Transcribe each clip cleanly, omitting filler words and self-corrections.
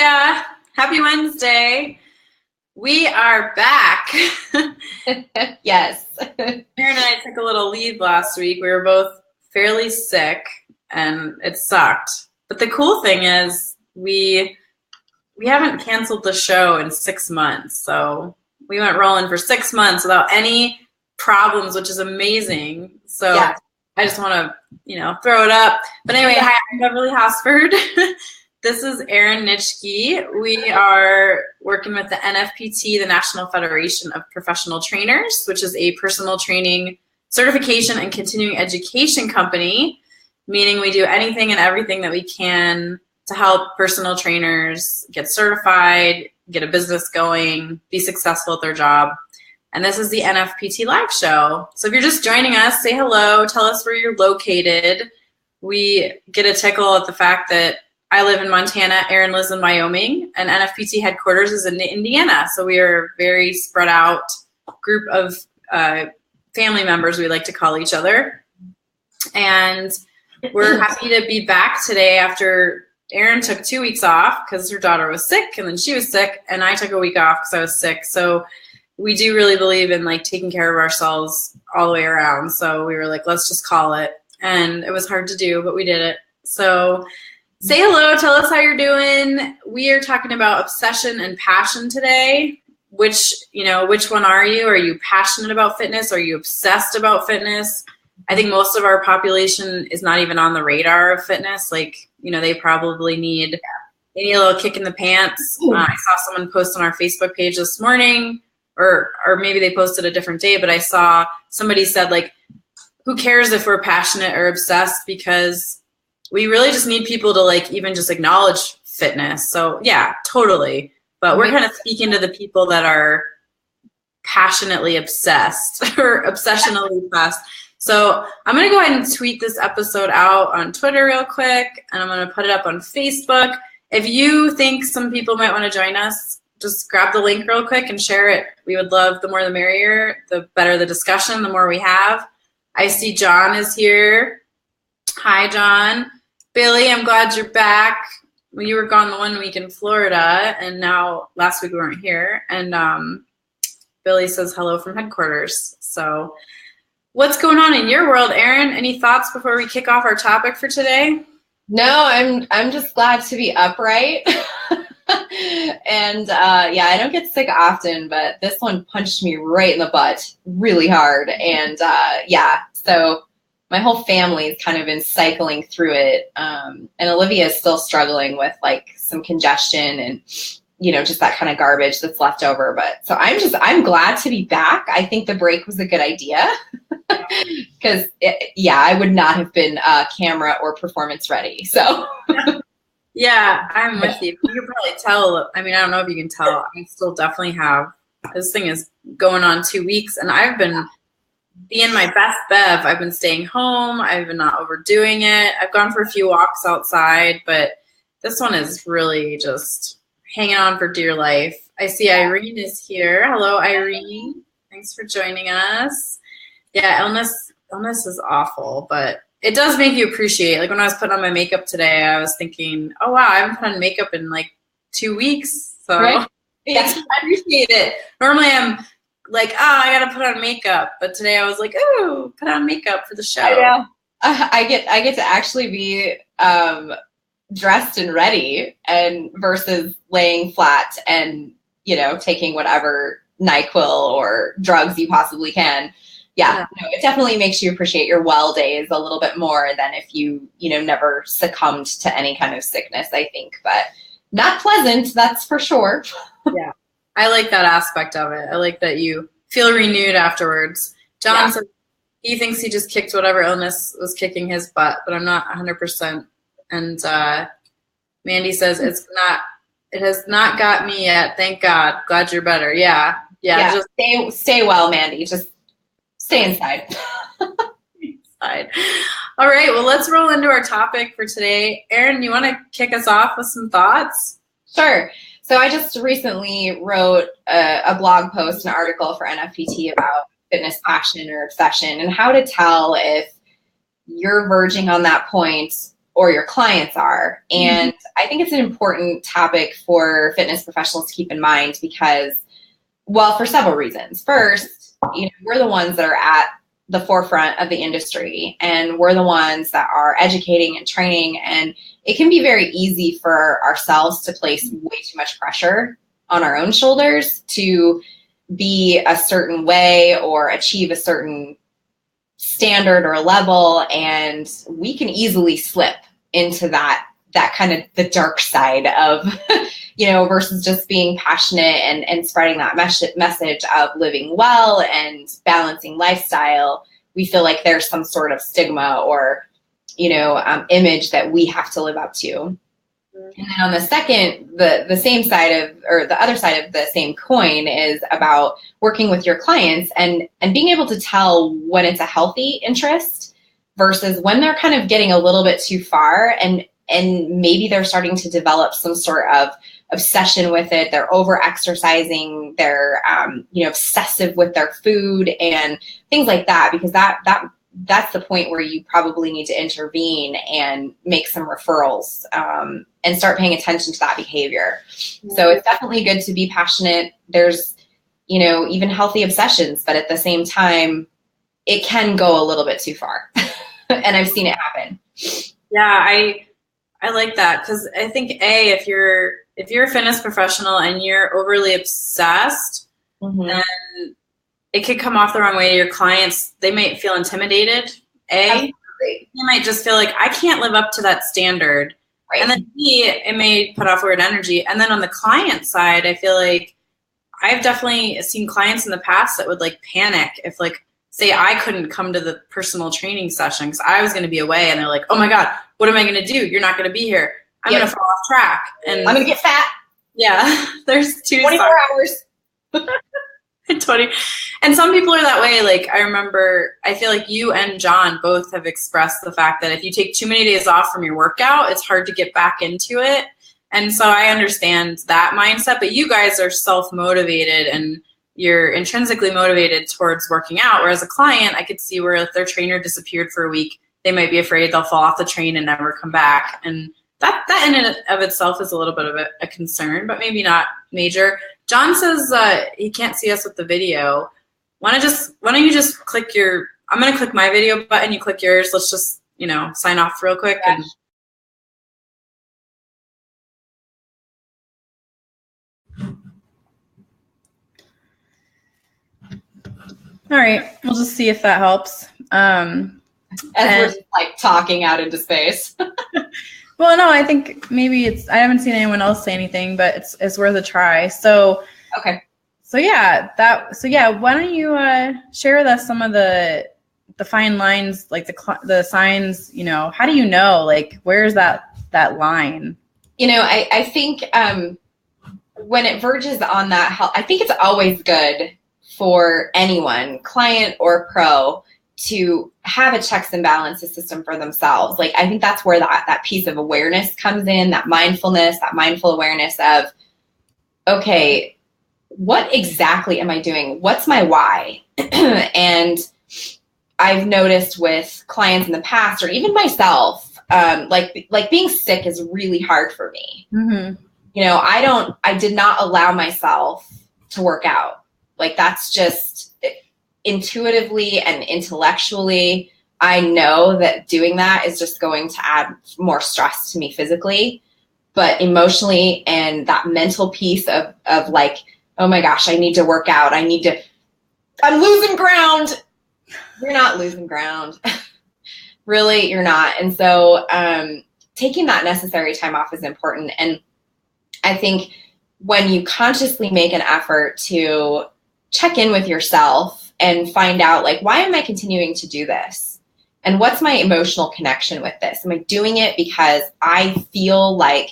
ya. Happy Wednesday. We are back. Yes. Aaron and I took a little leave last week. We were both fairly sick and it sucked. But the cool thing is we haven't canceled the show in 6 months. So we went rolling for 6 months without any problems, which is amazing. So yeah. I just want to, throw it up. But anyway, hi, I'm Beverly Hosford. This is Erin Nitschke. We are working with the NFPT, the National Federation of Professional Trainers, which is a personal training certification and continuing education company, meaning we do anything and everything that we can to help personal trainers get certified, get a business going, be successful at their job. And this is the NFPT live show. So if you're just joining us, say hello, tell us where you're located. We get a tickle at the fact that I live in Montana, Erin lives in Wyoming, and NFPT headquarters is in Indiana. So we are a very spread out group of family members, we like to call each other. And we're happy to be back today after Erin took 2 weeks off because her daughter was sick, and then she was sick, and I took a week off because I was sick. So we do really believe in taking care of ourselves all the way around. So we were like, let's just call it. And it was hard to do, but we did it. So say hello, tell us how you're doing. We are talking about obsession and passion today. Which one are you? Are you passionate about fitness? Are you obsessed about fitness? I think most of our population is not even on the radar of fitness. They probably need a little kick in the pants. I saw someone post on our Facebook page this morning, or maybe they posted a different day, but I saw somebody said, who cares if we're passionate or obsessed, because we really just need people to even just acknowledge fitness. So yeah, totally. But we're kind of speaking to the people that are passionately obsessed or obsessionally obsessed. So I'm going to go ahead and tweet this episode out on Twitter real quick, and I'm going to put it up on Facebook. If you think some people might want to join us, just grab the link real quick and share it. We would love, the more the merrier, the better the discussion, the more we have. I see John is here. Hi, John. Billy, I'm glad you're back. You were gone the 1 week in Florida, and now last week we weren't here. And Billy says hello from headquarters. So what's going on in your world, Erin? Any thoughts before we kick off our topic for today? No, I'm just glad to be upright. And I don't get sick often, but this one punched me right in the butt really hard. And so my whole family's kind of been cycling through it. And Olivia is still struggling with some congestion and, just that kind of garbage that's left over. But so I'm glad to be back. I think the break was a good idea because I would not have been camera or performance ready. So yeah, I'm with you. You can probably tell. I mean, I don't know if you can tell. I still definitely have. This thing is going on 2 weeks, and I've been being my best Bev. I've been staying home. I've been not overdoing it. I've gone for a few walks outside, but this one is really just hanging on for dear life. I see Irene is here. Hello, Irene. Thanks for joining us. Yeah, illness is awful, but it does make you appreciate. When I was putting on my makeup today, I was thinking, oh, wow, I haven't put on makeup in 2 weeks. So right. I appreciate it. Normally I'm I got to put on makeup. But today I was like, oh, put on makeup for the show. I know. I get to actually be dressed and ready, and versus laying flat and, taking whatever NyQuil or drugs you possibly can. Yeah, no, it definitely makes you appreciate your well days a little bit more than if you never succumbed to any kind of sickness, I think. But not pleasant, that's for sure. Yeah, I like that aspect of it. I like that you feel renewed afterwards. John said he thinks he just kicked whatever illness was kicking his butt, but I'm not 100%. And Mandy says it has not got me yet. Thank God. Glad you're better. Yeah. Just stay well, Mandy. Just stay inside. All right. Well, let's roll into our topic for today. Erin, you want to kick us off with some thoughts? Sure. So I just recently wrote a blog post, an article for NFPT about fitness passion or obsession, and how to tell if you're verging on that point or your clients are. And I think it's an important topic for fitness professionals to keep in mind because, well, for several reasons. First, we're the ones that are at the forefront of the industry, and we're the ones that are educating and training. And it can be very easy for ourselves to place way too much pressure on our own shoulders to be a certain way or achieve a certain standard or level. And we can easily slip into that kind of the dark side of, versus just being passionate and spreading that message of living well and balancing lifestyle. We feel like there's some sort of stigma or, image that we have to live up to. And then on the second, the same side of, or the other side of the same coin is about working with your clients and being able to tell when it's a healthy interest versus when they're kind of getting a little bit too far and maybe they're starting to develop some sort of obsession with it. They're over exercising, they're, obsessive with their food and things like that, because that's the point where you probably need to intervene and make some referrals and start paying attention to that behavior. So it's definitely good to be passionate. There's, even healthy obsessions, but at the same time, it can go a little bit too far. And I've seen it happen. Yeah, I like that because I think if you're a fitness professional and you're overly obsessed, then it could come off the wrong way to your clients. They might feel intimidated. They might just feel like I can't live up to that standard. Right. And then B, it may put off weird energy. And then on the client side, I feel like I've definitely seen clients in the past that would like panic if like, say I couldn't come to the personal training session because I was going to be away and they're like, oh my God, what am I going to do? You're not going to be here. I'm going to fall off track. And I'm going to get fat. Yeah. There's 24 hours. 20. And some people are that way. Like I feel like you and John both have expressed the fact that if you take too many days off from your workout, it's hard to get back into it. And so I understand that mindset, but you guys are self-motivated and you're intrinsically motivated towards working out. Whereas a client, I could see where if their trainer disappeared for a week, they might be afraid they'll fall off the train and never come back. And that in and of itself is a little bit of a concern, but maybe not major. John says he can't see us with the video. Why don't you just click I'm going to click my video button. You click yours. Let's just, sign off real quick. And all right. We'll just see if that helps. As we're just like talking out into space. Well, no, I think maybe I haven't seen anyone else say anything, but it's worth a try. So, okay. So why don't you share with us some of the fine lines, like the signs, how do you know, like, where's that line? I think when it verges on that, I think it's always good for anyone, client or pro, to have a checks and balances system for themselves. Like, I think that's where that piece of awareness comes in, that mindfulness, that mindful awareness of, okay, what exactly am I doing? What's my why? And I've noticed with clients in the past, or even myself, like being sick is really hard for me. I did not allow myself to work out. Like, that's just intuitively and intellectually, I know that doing that is just going to add more stress to me physically, but emotionally and that mental piece of like, oh my gosh, I need to work out. I'm losing ground. You're not losing ground. Really, you're not. And so taking that necessary time off is important. And I think when you consciously make an effort to check in with yourself and find out, like, why am I continuing to do this? And what's my emotional connection with this? Am I doing it because I feel like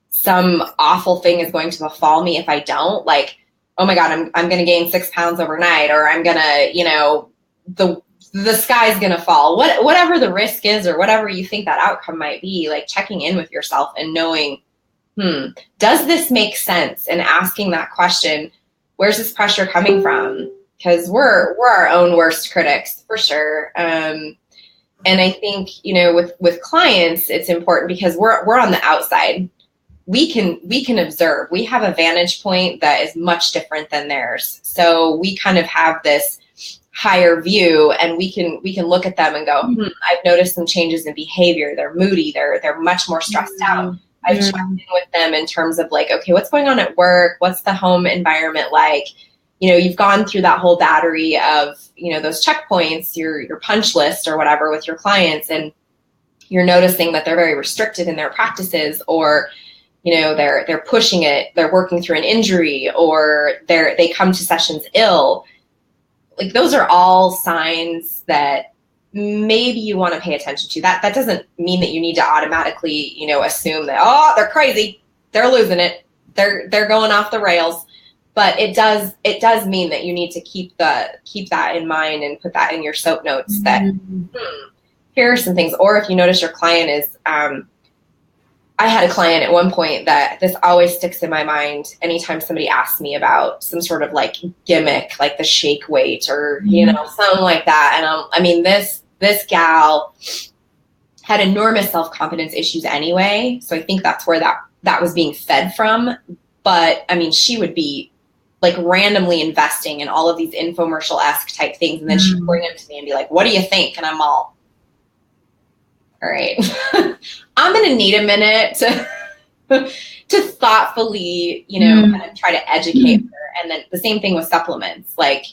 some awful thing is going to befall me if I don't? Like, oh my God, I'm going to gain 6 pounds overnight, or I'm going to, the sky's going to fall. Whatever the risk is, or whatever you think that outcome might be, like checking in with yourself and knowing, does this make sense? And asking that question, where's this pressure coming from? Because we're our own worst critics, for sure. And I think, with clients, it's important because we're on the outside. We can observe. We have a vantage point that is much different than theirs. So we kind of have this higher view, and we can look at them and go, I've noticed some changes in behavior. They're moody. They're much more stressed out. I've checked in with them in terms of like, okay, what's going on at work? What's the home environment like? You've gone through that whole battery of, those checkpoints, your punch list or whatever with your clients, and you're noticing that they're very restricted in their practices, or they're pushing it, they're working through an injury, or they come to sessions ill. Like, those are all signs that maybe you want to pay attention to. That doesn't mean that you need to automatically, assume that, oh, they're crazy, they're losing it, they're going off the rails. But it does mean that you need to keep that in mind and put that in your soap notes, that here are some things. Or if you notice your client is, I had a client at one point that this always sticks in my mind anytime somebody asks me about some sort of like gimmick, like the shake weight or, something like that. And this gal had enormous self-confidence issues anyway. So I think that's where that was being fed from. But she would be like randomly investing in all of these infomercial-esque type things. And then she'd bring them to me and be like, what do you think? And I'm all right, I'm going to need a minute to thoughtfully, kind of try to educate her. And then the same thing with supplements, like,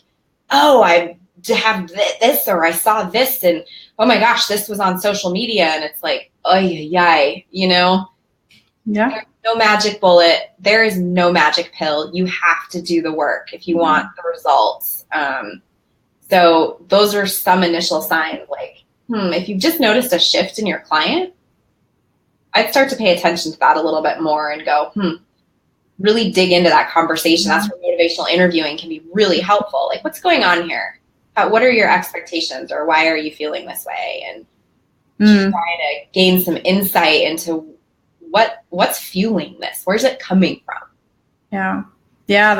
oh, I have this, or I saw this, and oh my gosh, this was on social media. And it's like, oh yeah, Yeah. There's no magic bullet. There is no magic pill. You have to do the work if you want the results. So those are some initial signs, like, if you've just noticed a shift in your client, I'd start to pay attention to that a little bit more and go, really dig into that conversation. That's where motivational interviewing can be really helpful. Like, what's going on here? What are your expectations, or why are you feeling this way? And try to gain some insight into what's fueling this. Where's it coming from? Yeah,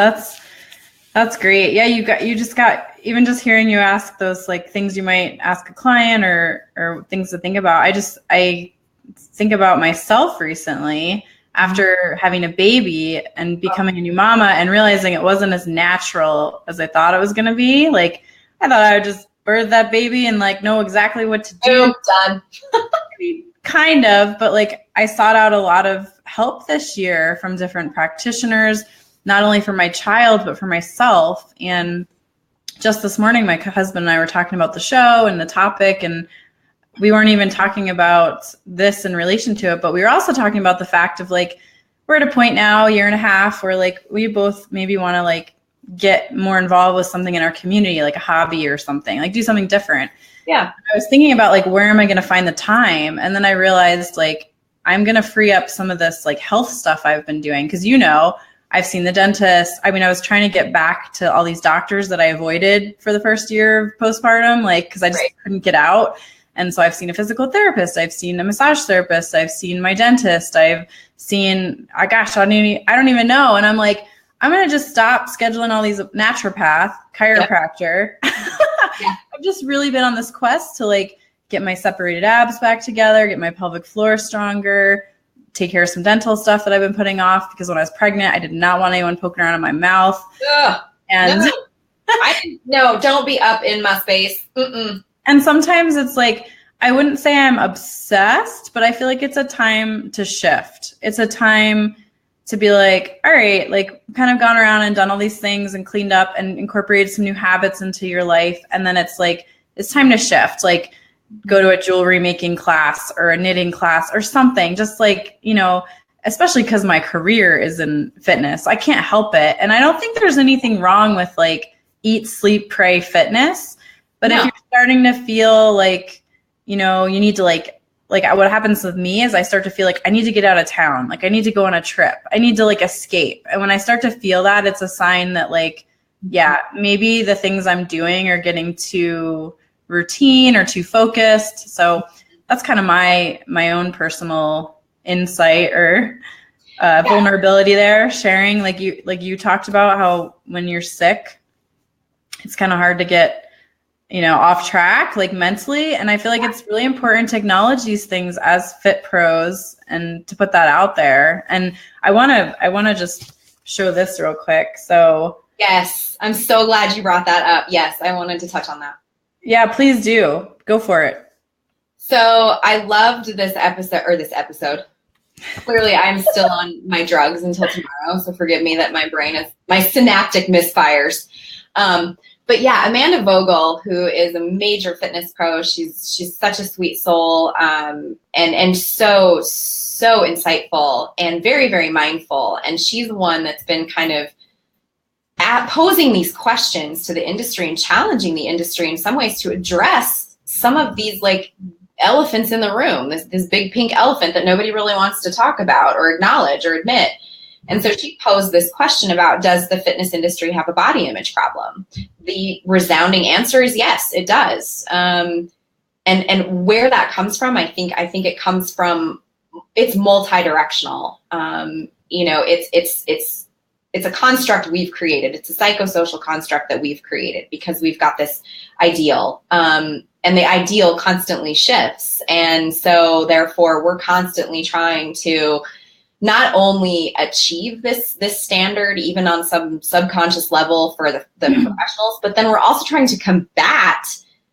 that's great. Yeah, you just got, even just hearing you ask those like things you might ask a client or things to think about. I think about myself recently after having a baby and becoming a new mama and realizing it wasn't as natural as I thought it was going to be. Like, I thought I would just birth that baby and like know exactly what to do. Done. Kind of, but like I sought out a lot of help this year from different practitioners, not only for my child, but for myself. And just this morning, my husband and I were talking about the show and the topic, and we weren't even talking about this in relation to it, but we were also talking about the fact of like, we're at a point now, 1.5 years, where like we both maybe want to like get more involved with something in our community, like a hobby or something, like do something different. Yeah. I was thinking about like, where am I going to find the time? And then I realized like, I'm going to free up some of this like health stuff I've been doing. Cause I've seen the dentist. I was trying to get back to all these doctors that I avoided for the first year of postpartum, like, cause I just couldn't get out. And so I've seen a physical therapist. I've seen a massage therapist. I've seen my dentist. I've seen, I don't even know. And I'm like, I'm going to just stop scheduling all these naturopath, chiropractor. Yeah. I've just really been on this quest to like get my separated abs back together, get my pelvic floor stronger, take care of some dental stuff that I've been putting off because when I was pregnant, I did not want anyone poking around in my mouth. Ugh, and no, don't be up in my space. Mm-mm. And sometimes it's like, I wouldn't say I'm obsessed, but I feel like it's a time to shift. It's a time to be like, all right, like kind of gone around and done all these things and cleaned up and incorporated some new habits into your life. And then it's like, it's time to shift, like go to a jewelry making class or a knitting class or something, just like, especially because my career is in fitness. I can't help it. And I don't think there's anything wrong with like eat, sleep, pray fitness. But if you're starting to feel like, you need to like what happens with me is I start to feel like I need to get out of town. Like I need to go on a trip. I need to like escape. And when I start to feel that, it's a sign that like, yeah, maybe the things I'm doing are getting too routine or too focused. So that's kind of my own personal insight or vulnerability there, sharing like you talked about how when you're sick, it's kind of hard to get off track, like mentally. And I feel like it's really important to acknowledge these things as fit pros and to put that out there. And I want to just show this real quick. So yes, I'm so glad you brought that up. Yes, I wanted to touch on that. Yeah, please do. Go for it. So I loved this episode. Clearly, I'm still on my drugs until tomorrow, so forgive me that my synaptic misfires. But yeah, Amanda Vogel, who is a major fitness pro, she's such a sweet soul, and so insightful and very, very mindful. And she's the one that's been kind of posing these questions to the industry and challenging the industry in some ways to address some of these like elephants in the room, this big pink elephant that nobody really wants to talk about or acknowledge or admit. And so she posed this question about, does the fitness industry have a body image problem? The resounding answer is yes, it does. And where that comes from, I think it comes from, it's multi-directional. It's a construct we've created. It's a psychosocial construct that we've created because we've got this ideal. And the ideal constantly shifts. And so therefore we're constantly trying to not only achieve this standard, even on some subconscious level for the professionals, but then we're also trying to combat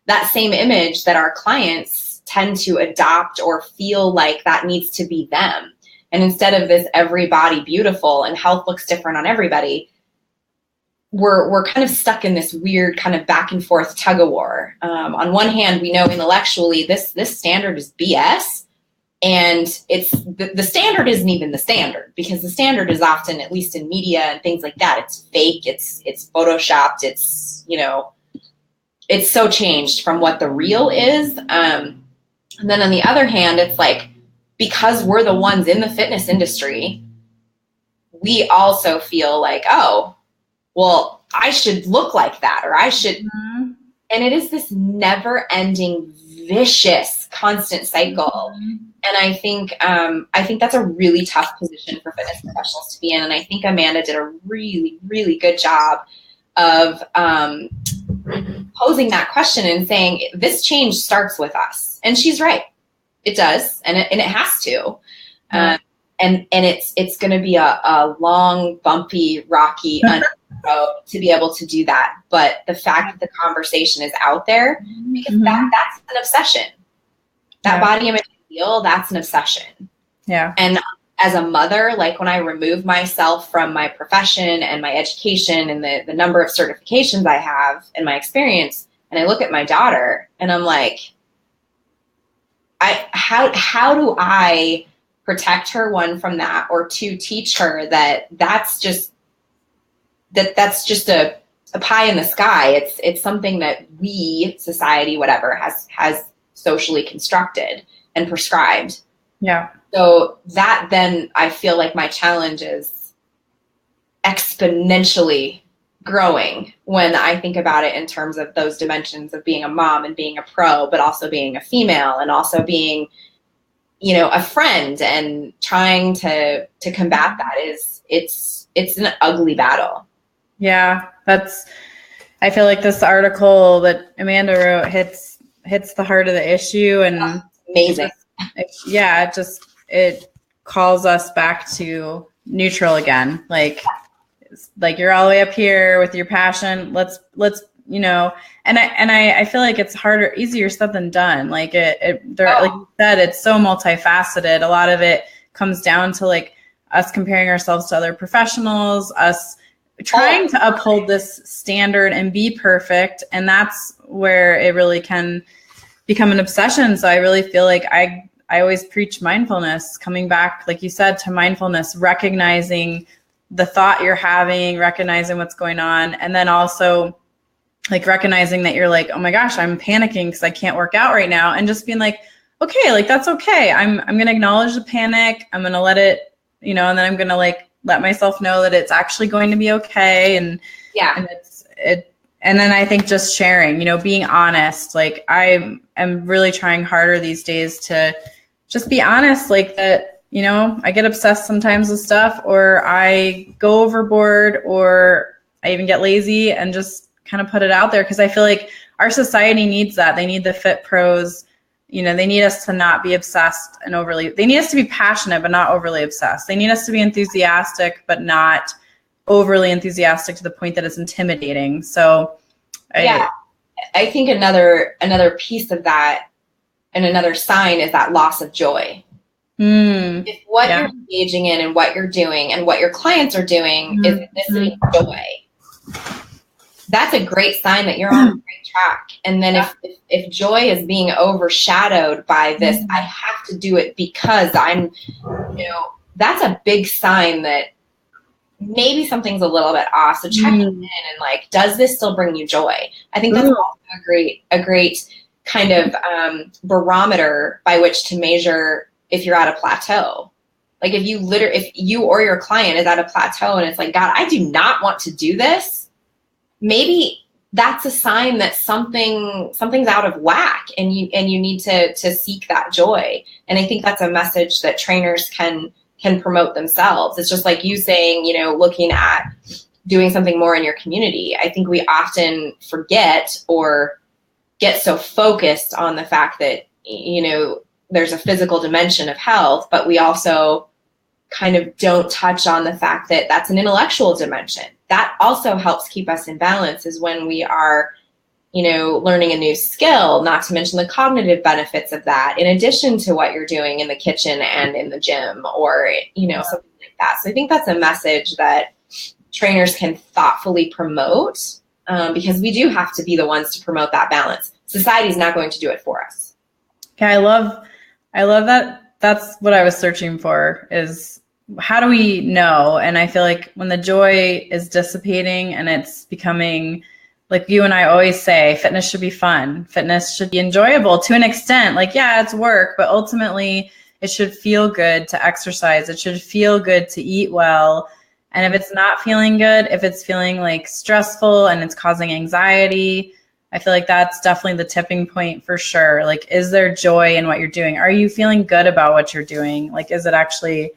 that same image that our clients tend to adopt or feel like that needs to be them. And instead of this everybody beautiful and health looks different on everybody, we're kind of stuck in this weird kind of back and forth tug of war. On one hand, we know intellectually this standard is BS, and it's the standard isn't even the standard, because the standard is often, at least in media and things like that, it's fake, it's photoshopped, it's so changed from what the real is. And then on the other hand, it's like, because we're the ones in the fitness industry, we also feel like, oh, well, I should look like that, or I should. Mm-hmm. And it is this never ending, vicious, constant cycle. Mm-hmm. And I think that's a really tough position for fitness professionals to be in. And I think Amanda did a really, really good job of posing that question and saying, this change starts with us. And she's right. It does. And it has to. Mm-hmm. And it's going to be a long, bumpy, rocky road to be able to do that. But the fact that the conversation is out there, because mm-hmm. that's an obsession. That body image ideal, that's an obsession. Yeah. And as a mother, like when I remove myself from my profession and my education and the number of certifications I have and my experience, and I look at my daughter and I'm like, how do I protect her, one, from that, or two, teach her that that's just a pie in the sky. It's something that we, society, whatever, has socially constructed and prescribed. Yeah. So that then I feel like my challenge is exponentially growing when I think about it in terms of those dimensions of being a mom and being a pro, but also being a female and also being, a friend, and trying to combat that it's an ugly battle. Yeah, I feel like this article that Amanda wrote hits the heart of the issue, and amazing. It calls us back to neutral again. Like you're all the way up here with your passion. Let's and I feel like it's easier said than done. Like like you said, it's so multifaceted. A lot of it comes down to like us comparing ourselves to other professionals, us trying to uphold this standard and be perfect. And that's where it really can become an obsession. So I really feel like I always preach mindfulness, coming back, like you said, to mindfulness, recognizing the thought you're having, recognizing what's going on. And then also like recognizing that you're like, oh my gosh, I'm panicking because I can't work out right now. And just being like, okay, like that's okay. I'm going to acknowledge the panic. I'm going to let it, and then I'm going to like let myself know that it's actually going to be okay. And and then I think just sharing, being honest. Like I am really trying harder these days to just be honest, like that, I get obsessed sometimes with stuff, or I go overboard, or I even get lazy, and just kind of put it out there. Cause I feel like our society needs that. They need the fit pros. You know, they need us to not be obsessed and they need us to be passionate, but not overly obsessed. They need us to be enthusiastic, but not overly enthusiastic to the point that it's intimidating. So I think another piece of that and another sign is that loss of joy. If what you're engaging in and what you're doing and what your clients are doing is eliciting joy, that's a great sign that you're on the right track. And then if joy is being overshadowed by this, I have to do it because I'm, that's a big sign that maybe something's a little bit off. So check in and like, does this still bring you joy? I think that's also a great kind of barometer by which to measure if you're at a plateau. Like if you or your client is at a plateau and it's like, God, I do not want to do this. Maybe that's a sign that something's out of whack and you need to seek that joy. And I think that's a message that trainers can promote themselves. It's just like you saying, looking at doing something more in your community. I think we often forget or get so focused on the fact that, there's a physical dimension of health, but we also kind of don't touch on the fact that that's an intellectual dimension. That also helps keep us in balance is when we are, learning a new skill, not to mention the cognitive benefits of that, in addition to what you're doing in the kitchen and in the gym or, something like that. So I think that's a message that trainers can thoughtfully promote because we do have to be the ones to promote that balance. Society's not going to do it for us. Yeah, I love that. That's what I was searching for is how do we know? And I feel like when the joy is dissipating and it's becoming, like you and I always say, fitness should be fun. Fitness should be enjoyable to an extent. Like, yeah, it's work, but ultimately it should feel good to exercise. It should feel good to eat well. And if it's not feeling good, if it's feeling like stressful and it's causing anxiety, I feel like that's definitely the tipping point for sure. Like, is there joy in what you're doing? Are you feeling good about what you're doing? Like, is it actually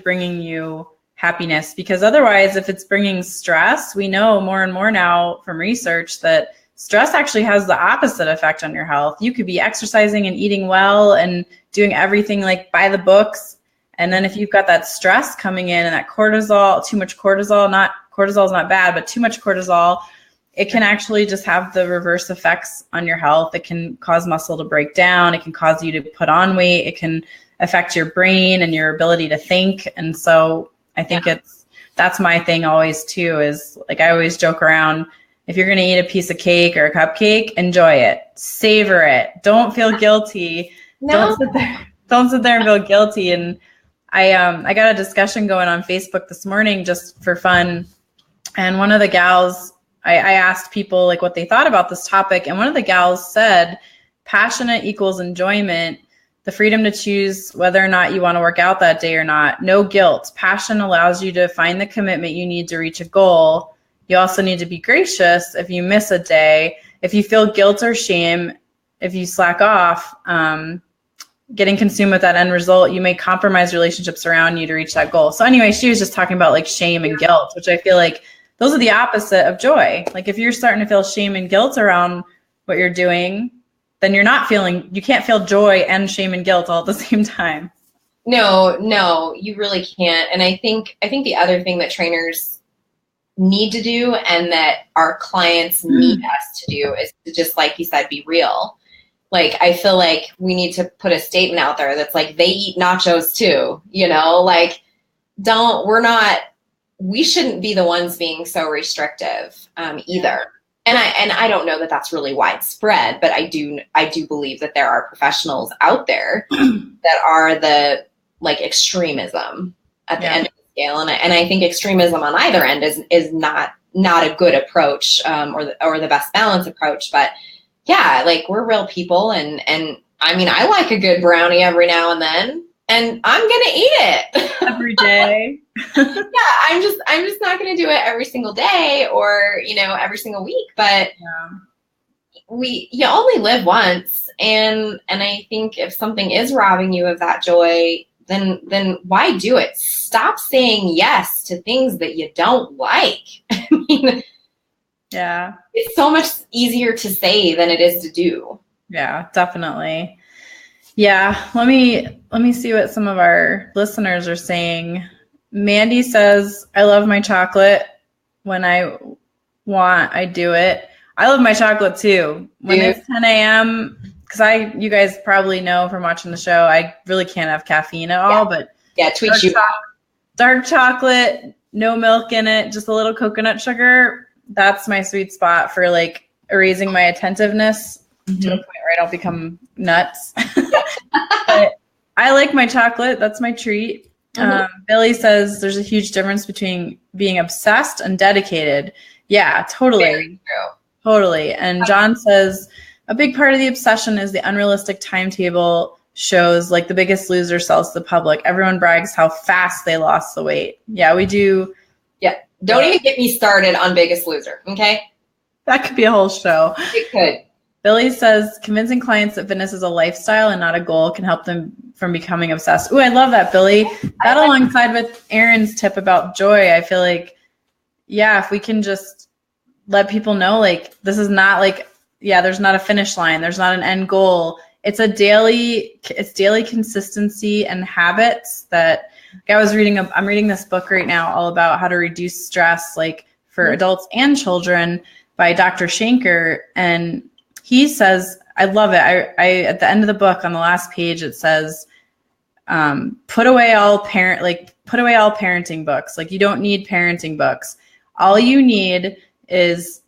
bringing you happiness? Because otherwise, if it's bringing stress, we know more and more now from research that stress actually has the opposite effect on your health. You could be exercising and eating well and doing everything like by the books. And then if you've got that stress coming in and that cortisol, too much cortisol, cortisol is not bad, but too much cortisol, it can actually just have the reverse effects on your health. It can cause muscle to break down. It can cause you to put on weight. It can affect your brain and your ability to think. And so I think that's my thing always too, is like, I always joke around, if you're going to eat a piece of cake or a cupcake, enjoy it, savor it. Don't feel guilty. No. Don't sit there and feel guilty. And I got a discussion going on Facebook this morning just for fun. And one of the gals, I asked people like what they thought about this topic. And one of the gals said, passionate equals enjoyment, the freedom to choose whether or not you want to work out that day or not. No guilt. Passion allows you to find the commitment you need to reach a goal. You also need to be gracious if you miss a day. If you feel guilt or shame, if you slack off, getting consumed with that end result, you may compromise relationships around you to reach that goal. So anyway, she was just talking about like shame and guilt, which I feel like those are the opposite of joy. Like if you're starting to feel shame and guilt around what you're doing, then you can't feel joy and shame and guilt all at the same time. No, you really can't. And I think the other thing that trainers need to do and that our clients need us to do is to just, like you said, be real. Like, I feel like we need to put a statement out there that's like, they eat nachos too, like we shouldn't be the ones being so restrictive either. And I don't know that that's really widespread, but I do believe that there are professionals out there that are the like extremism at the end of the scale. And I think extremism on either end is not a good approach or the best balance approach. But yeah, like we're real people. And I mean, I like a good brownie every now and then. And I'm going to eat it every day. Yeah, I'm just not going to do it every single day or, every single week, but you only live once. And I think if something is robbing you of that joy, then why do it? Stop saying yes to things that you don't like. I mean, Yeah. It's so much easier to say than it is to do. Yeah, definitely. Yeah, let me see what some of our listeners are saying. Mandy says, I love my chocolate. When I want, I do it. I love my chocolate too. When it's 10 a.m., because you guys probably know from watching the show, I really can't have caffeine at all, but tweet you. Dark chocolate, no milk in it, just a little coconut sugar. That's my sweet spot for like erasing my attentiveness to a point where I don't become nuts. But I like my chocolate. That's my treat. Billy says there's a huge difference between being obsessed and dedicated. Yeah, totally. Very true. Totally. And John says a big part of the obsession is the unrealistic timetable shows like The Biggest Loser sells to the public. Everyone brags how fast they lost the weight. Yeah, we do. Yeah. Don't even get me started on Biggest Loser. Okay. That could be a whole show. It could. Billy says convincing clients that fitness is a lifestyle and not a goal can help them from becoming obsessed. Ooh, I love that, Billy. That alongside with Erin's tip about joy, I feel like, yeah, if we can just let people know, like, this is not like, yeah, there's not a finish line. There's not an end goal. It's daily consistency and habits that I'm reading this book right now all about how to reduce stress, like for adults and children by Dr. Shanker. And he says, I love it. I at the end of the book on the last page, it says, put away all parenting books. Like you don't need parenting books. All you need is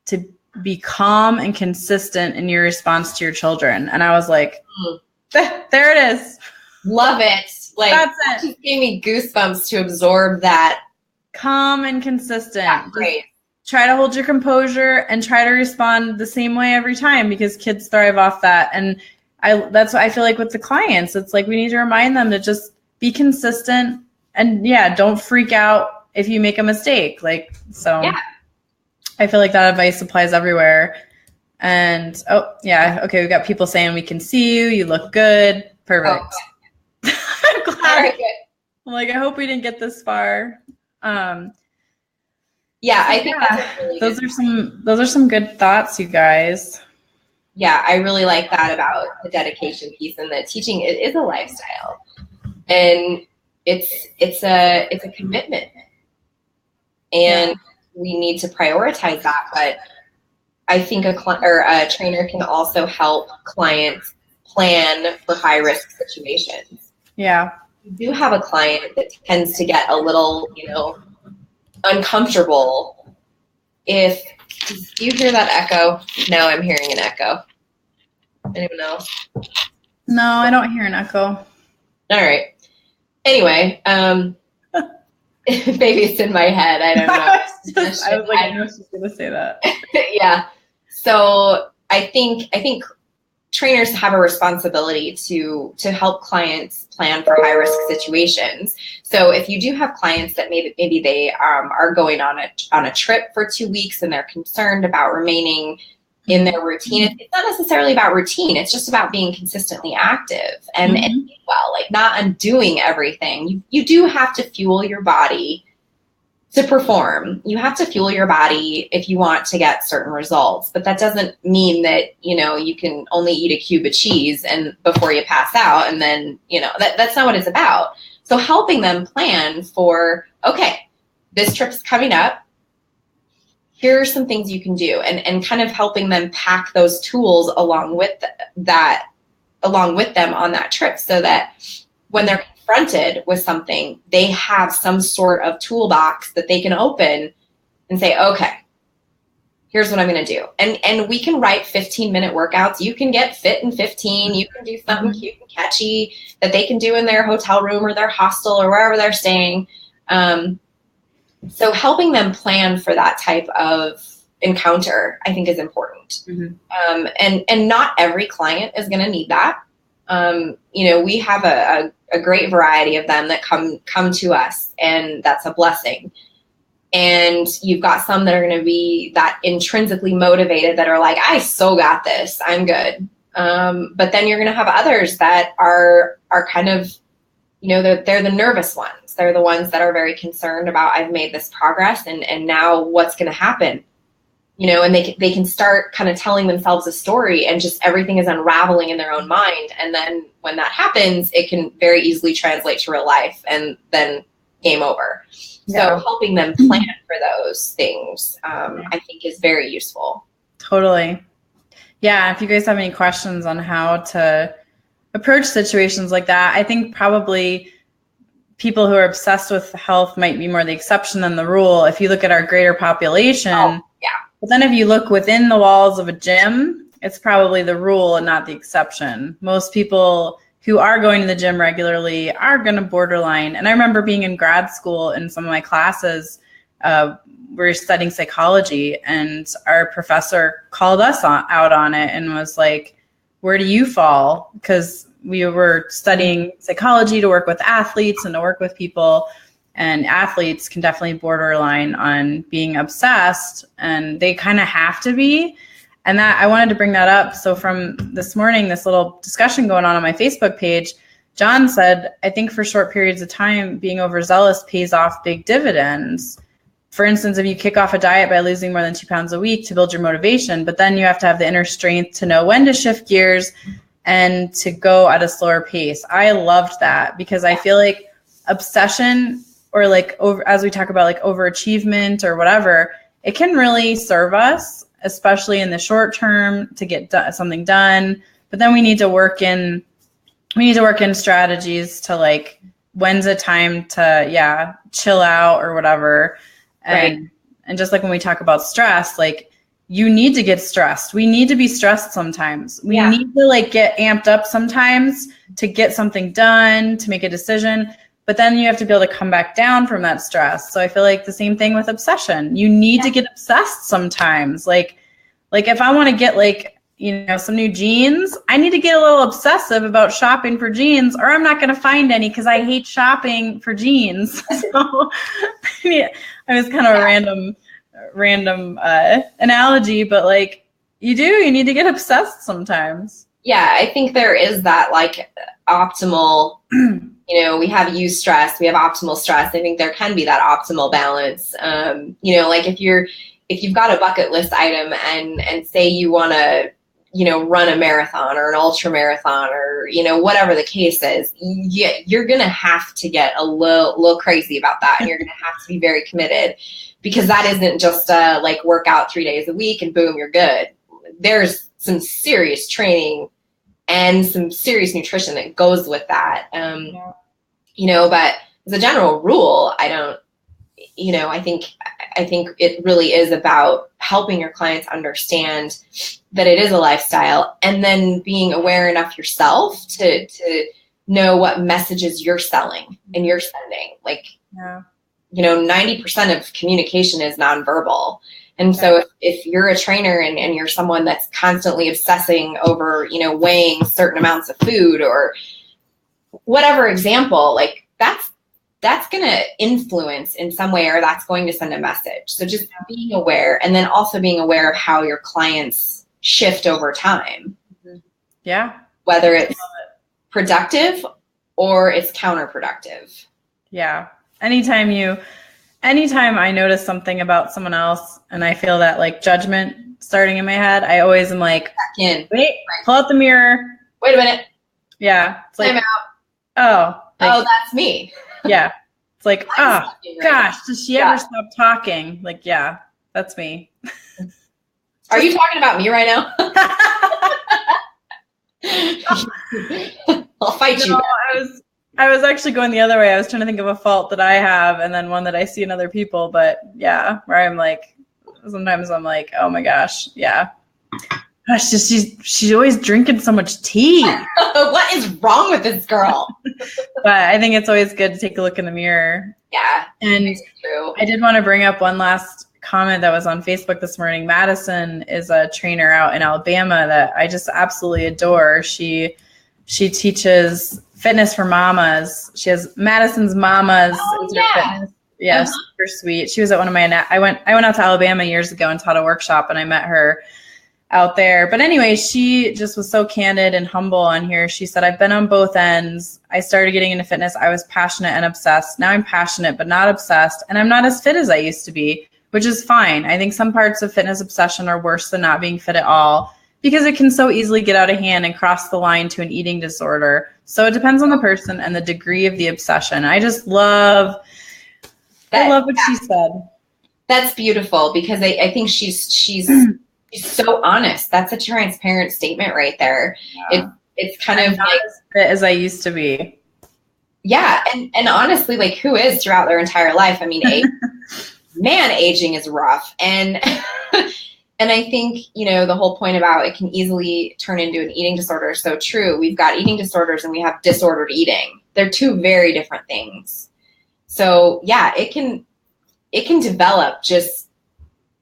to be calm and consistent in your response to your children. And I was like, there it is. Love it. Like that's it. Just gave me goosebumps to absorb that. Calm and consistent. Yeah, great. Try to hold your composure and try to respond the same way every time because kids thrive off that. And that's what I feel like with the clients. It's like we need to remind them to just be consistent and don't freak out if you make a mistake. Like, so I feel like that advice applies everywhere. And okay, we've got people saying we can see you. You look good. Perfect. I'm glad. I'm like, I hope we didn't get this far. I think that's really those are some good thoughts, you guys. Yeah, I really like that about the dedication piece and the teaching. It is a lifestyle, and it's a commitment, and we need to prioritize that. But I think a trainer can also help clients plan for high risk situations. Yeah, you do have a client that tends to get a little, uncomfortable. Do you hear that echo? No, I'm hearing an echo. Anyone else? No, I don't hear an echo. All right. Anyway, maybe it's in my head. I don't know. I was like, I know she's gonna say that. Yeah. So I think trainers have a responsibility to help clients plan for high risk situations. So if you do have clients that maybe they are going on a trip for 2 weeks and they're concerned about remaining in their routine, it's not necessarily about routine. It's just about being consistently active and like not undoing everything. You do have to fuel your body to perform. You have to fuel your body if you want to get certain results, but that doesn't mean that, you can only eat a cube of cheese and before you pass out. And then, that's not what it's about. So helping them plan for, okay, this trip's coming up. Here are some things you can do, and kind of helping them pack those tools along with them on that trip so that when they're confronted with something, they have some sort of toolbox that they can open and say, okay, here's what I'm going to do. And we can write 15-minute workouts. You can get fit in 15. You can do something cute and catchy that they can do in their hotel room or their hostel or wherever they're staying. So helping them plan for that type of encounter, I think, is important. And not every client is going to need that. We have a great variety of them that come to us, and that's a blessing. And you've got some that are going to be that intrinsically motivated that are like, I so got this, I'm good. But then you're going to have others that are kind of, they're the nervous ones. They're the ones that are very concerned about, I've made this progress and now what's going to happen? and they can start kind of telling themselves a story, and just everything is unraveling in their own mind. And then when that happens, it can very easily translate to real life, and then game over. So helping them plan for those things, I think, is very useful. Totally. Yeah. If you guys have any questions on how to approach situations like that, I think probably people who are obsessed with health might be more the exception than the rule. If you look at our greater population, but then if you look within the walls of a gym, it's probably the rule and not the exception. Most people who are going to the gym regularly are going to borderline. And I remember being in grad school in some of my classes, we were studying psychology, and our professor called us out on it and was like, where do you fall? Because we were studying psychology to work with athletes and to work with people, and athletes can definitely borderline on being obsessed, and they kind of have to be. And that I wanted to bring that up. So from this morning, this little discussion going on my Facebook page, John said, I think for short periods of time, being overzealous pays off big dividends. For instance, if you kick off a diet by losing more than 2 pounds a week to build your motivation, but then you have to have the inner strength to know when to shift gears and to go at a slower pace. I loved that, because I feel like obsession, or like as we talk about like overachievement or whatever, it can really serve us, especially in the short term, to get something done. But then we need to work in strategies to like, when's a time to chill out or whatever. And just like when we talk about stress, like, you need to get stressed. We need to be stressed sometimes. We need to like get amped up sometimes to get something done, to make a decision. But then you have to be able to come back down from that stress. So I feel like the same thing with obsession. You need to get obsessed sometimes. Like if I want to get like, some new jeans, I need to get a little obsessive about shopping for jeans, or I'm not going to find any, because I hate shopping for jeans. So I was kind of a random analogy, but like you need to get obsessed sometimes. Yeah, I think there is that like optimal, we have eustress, we have optimal stress. I think there can be that optimal balance. Like if you've got a bucket list item and say you want to, run a marathon or an ultra marathon, or, whatever the case is, you're going to have to get a little crazy about that. And you're going to have to be very committed, because that isn't just like work out 3 days a week and boom, you're good. There's some serious training and some serious nutrition that goes with that. But as a general rule, I think it really is about helping your clients understand that it is a lifestyle, and then being aware enough yourself to know what messages you're selling and you're sending. Like, 90% of communication is nonverbal. And so if you're a trainer and you're someone that's constantly obsessing over, weighing certain amounts of food or whatever example, like that's going to influence in some way, or that's going to send a message. So just being aware, and then also being aware of how your clients shift over time. Yeah. Whether it's productive or it's counterproductive. Yeah. Anytime I notice something about someone else and I feel that like judgment starting in my head, I always am like, wait, pull out the mirror. Wait a minute. Yeah. It's like, oh, that's me. Yeah. It's like, oh gosh, does she ever stop talking? Like, yeah, that's me. Are you talking about me right now? I'll fight you. I was actually going the other way. I was trying to think of a fault that I have and then one that I see in other people. But yeah, where I'm like, sometimes I'm like, oh my gosh, yeah. Gosh, she's always drinking so much tea. What is wrong with this girl? But I think it's always good to take a look in the mirror. Yeah, and true. I did want to bring up one last comment that was on Facebook this morning. Madison is a trainer out in Alabama that I just absolutely adore. She teaches fitness for mamas. She has Madison's Mamas. Fitness. Yeah, super sweet. She was at one of my, I went out to Alabama years ago and taught a workshop, and I met her out there. But anyway, she just was so candid and humble on here. She said, I've been on both ends. I started getting into fitness. I was passionate and obsessed. Now I'm passionate, but not obsessed. And I'm not as fit as I used to be. which is fine. I think some parts of fitness obsession are worse than not being fit at all because it can so easily get out of hand and cross the line to an eating disorder. So it depends on the person and the degree of the obsession. I love what she said. That's beautiful because I think she's so honest. That's a transparent statement right there. Yeah. It's kind of not like as fit as I used to be. Yeah, and honestly, like, who is throughout their entire life? I mean, aging is rough, and and I think, you know, the whole point about it can easily turn into an eating disorder is so true. We've got eating disorders and we have disordered eating. They're two very different things. So yeah, it can develop just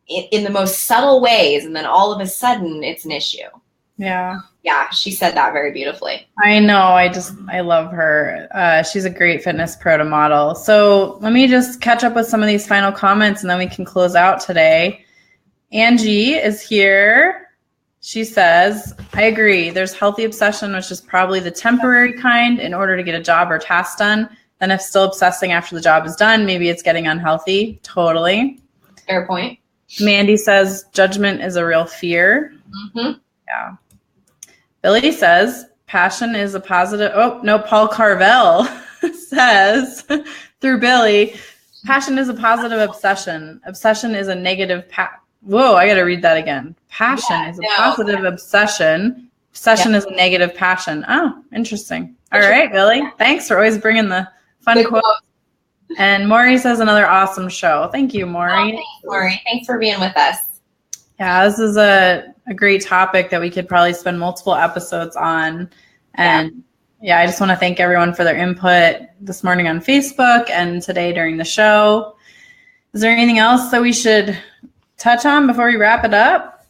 in the most subtle ways, and then all of a sudden it's an issue. Yeah. Yeah, she said that very beautifully. I know. I love her. She's a great fitness pro to model. So let me just catch up with some of these final comments and then we can close out today. Angie is here. She says, I agree. There's healthy obsession, which is probably the temporary kind in order to get a job or task done. Then if still obsessing after the job is done, maybe it's getting unhealthy. Totally. Fair point. Mandy says judgment is a real fear. Mm-hmm. Yeah. Billy says passion is a positive. Oh, no, Paul Carvel says through Billy, passion is a positive obsession. Obsession is a negative. Whoa, I got to read that again. Passion is a positive obsession. Obsession is a negative passion. Oh, interesting. All right, Billy. Thanks for always bringing the fun quotes. And Maury says another awesome show. Thank you, Maury. Oh, thanks, Maury. Thanks for being with us. Yeah, this is a great topic that we could probably spend multiple episodes on. And yeah, I just want to thank everyone for their input this morning on Facebook and today during the show. Is there anything else that we should touch on before we wrap it up?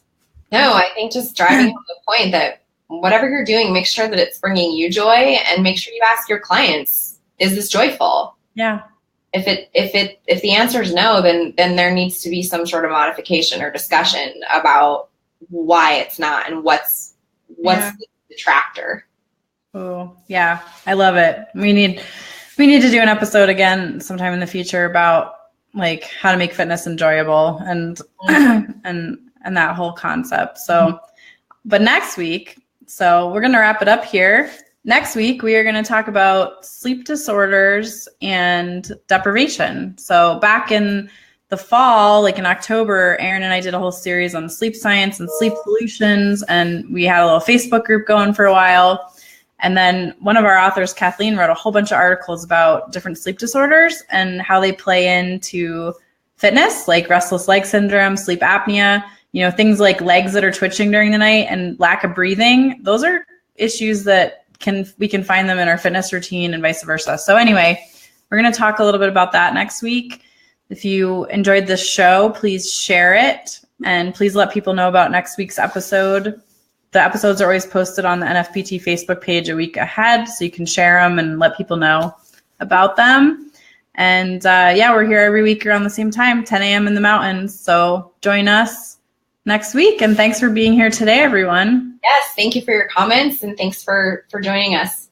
No, I think just driving home the point that whatever you're doing, make sure that it's bringing you joy, and make sure you ask your clients, is this joyful? Yeah. If the answer is no, then there needs to be some sort of modification or discussion about why it's not and what's the detractor. Oh, yeah. I love it. We need to do an episode again sometime in the future about like how to make fitness enjoyable and and that whole concept. So, but next week, so we're going to wrap it up here. Next week, we are going to talk about sleep disorders and deprivation. So back in the fall, like in October, Erin and I did a whole series on sleep science and sleep solutions, and we had a little Facebook group going for a while. And then one of our authors, Kathleen, wrote a whole bunch of articles about different sleep disorders and how they play into fitness, like restless leg syndrome, sleep apnea, you know, things like legs that are twitching during the night and lack of breathing. Those are issues that we can find them in our fitness routine and vice versa. So anyway, we're going to talk a little bit about that next week. If you enjoyed this show, please share it and please let people know about next week's episode. The episodes are always posted on the NFPT Facebook page a week ahead, so you can share them and let people know about them. And we're here every week around the same time, 10 a.m. in the mountains. So join us next week. And thanks for being here today, everyone. Yes, thank you for your comments and thanks for joining us.